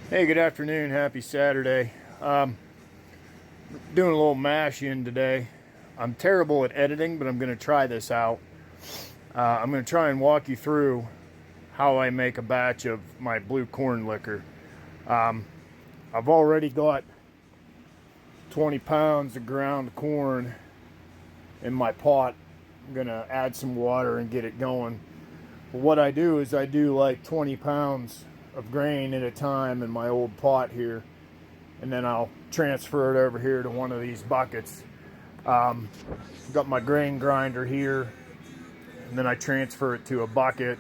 Hey, good afternoon. Happy Saturday. Doing a little mashing today. I'm terrible at editing, but I'm going to try this out. I'm going to try and walk you through how I make a batch of my blue corn liquor. I've already got 20 pounds of ground corn in my pot. I'm going to add some water and get it going. But what I do is I do like 20 pounds of grain at a time in my old pot here, and then I'll transfer it over here to one of these buckets. Got my grain grinder here, and then I transfer it to a bucket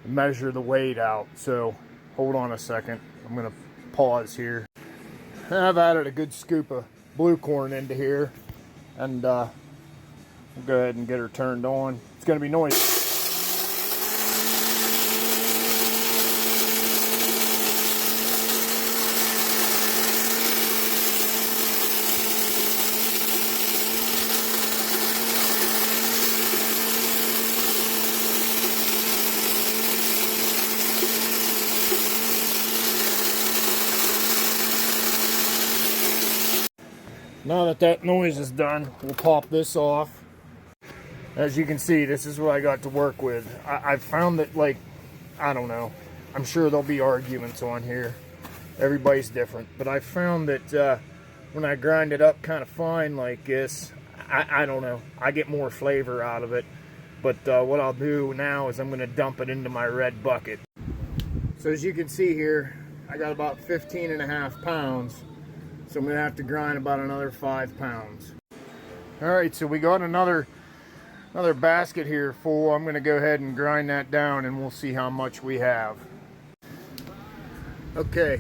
and measure the weight out. So hold on a second, I'm gonna pause here. I've added a good scoop of blue corn into here, and we'll go ahead and get her turned on. It's gonna be noisy. Now that that noise is done, we'll pop this off. As you can see, this is what I got to work with. I've found that, like, I don't know, I'm sure there'll be arguments on here. Everybody's different. But I found that when I grind it up kind of fine like this, I don't know, I get more flavor out of it. But what I'll do now is I'm going to dump it into my red bucket. So as you can see here, I got about 15.5 pounds. So I'm going to have to grind about another 5 pounds. Alright, so we got another basket here full. I'm going to go ahead and grind that down and we'll see how much we have. Okay,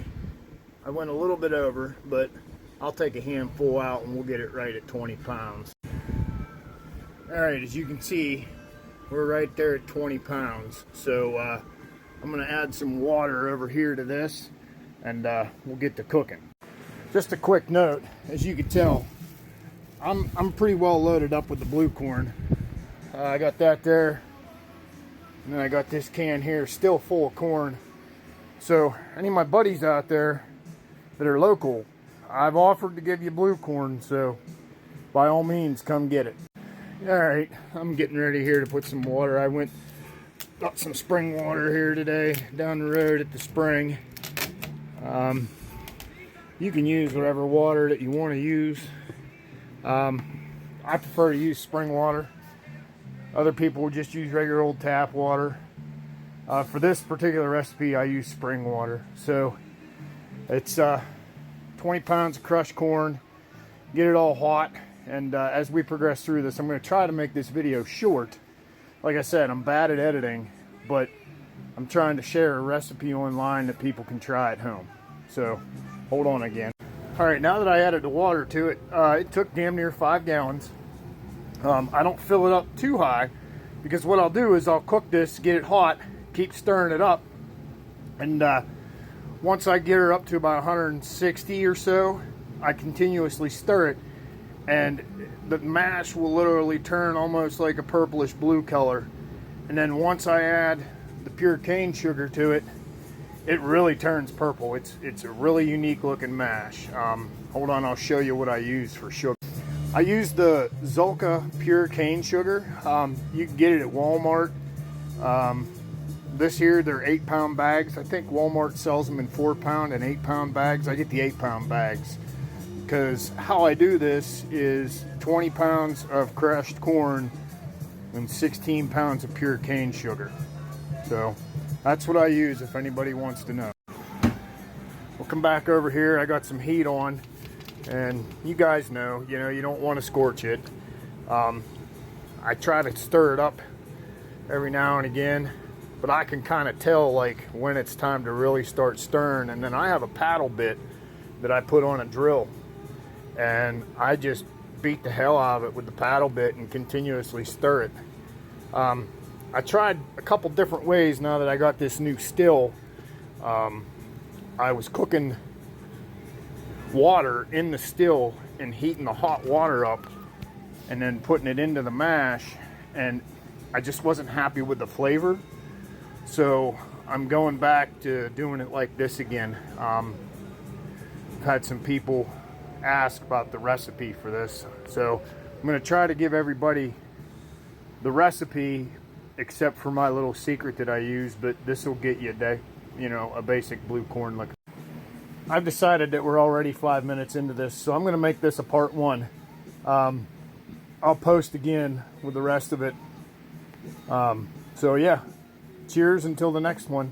I went a little bit over, but I'll take a handful out and we'll get it right at 20 pounds. Alright, as you can see, we're right there at 20 pounds. So I'm going to add some water over here to this, and we'll get to cooking. Just a quick note, as you can tell, I'm pretty well loaded up with the blue corn. I got that there, and then I got this can here still full of corn. So any of my buddies out there that are local, I've offered to give you blue corn, so by all means come get it. Alright, I'm getting ready here to put some water. I got some spring water here today down the road at the spring. You can use whatever water that you want to use. I prefer to use spring water. Other people will just use regular old tap water. For this particular recipe, I use spring water. So it's 20 pounds of crushed corn. Get it all hot. And as we progress through this, I'm going to try to make this video short. Like I said, I'm bad at editing, but I'm trying to share a recipe online that people can try at home. So hold on again. Alright, now that I added the water to it, it took damn near 5 gallons. I don't fill it up too high, because what I'll do is I'll cook this, get it hot, keep stirring it up, and once I get her up to about 160 or so, I continuously stir it, and the mash will literally turn almost like a purplish blue color. And then once I add the pure cane sugar to it, it really turns purple. It's a really unique looking mash. Hold on, I'll show you what I use for sugar. I use the Zulka pure cane sugar. You can get it at Walmart. This here, they're 8-pound bags. I think Walmart sells them in 4-pound and 8-pound bags. I get the 8-pound bags because how I do this is 20 pounds of crushed corn and 16 pounds of pure cane sugar. So that's what I use if anybody wants to know. We'll come back over here. I got some heat on, and you guys know, you don't want to scorch it. I try to stir it up every now and again, but I can kind of tell like when it's time to really start stirring. And then I have a paddle bit that I put on a drill, and I just beat the hell out of it with the paddle bit and continuously stir it. I tried a couple different ways now that I got this new still. I was cooking water in the still and heating the hot water up and then putting it into the mash, and I just wasn't happy with the flavor. So I'm going back to doing it like this again. I've had some people ask about the recipe for this, so I'm going to try to give everybody the recipe except for my little secret that I use, but this will get you a basic blue corn liquor. I've decided that we're already 5 minutes into this, so I'm going to make this a part 1. I'll post again with the rest of it. So yeah, cheers until the next one.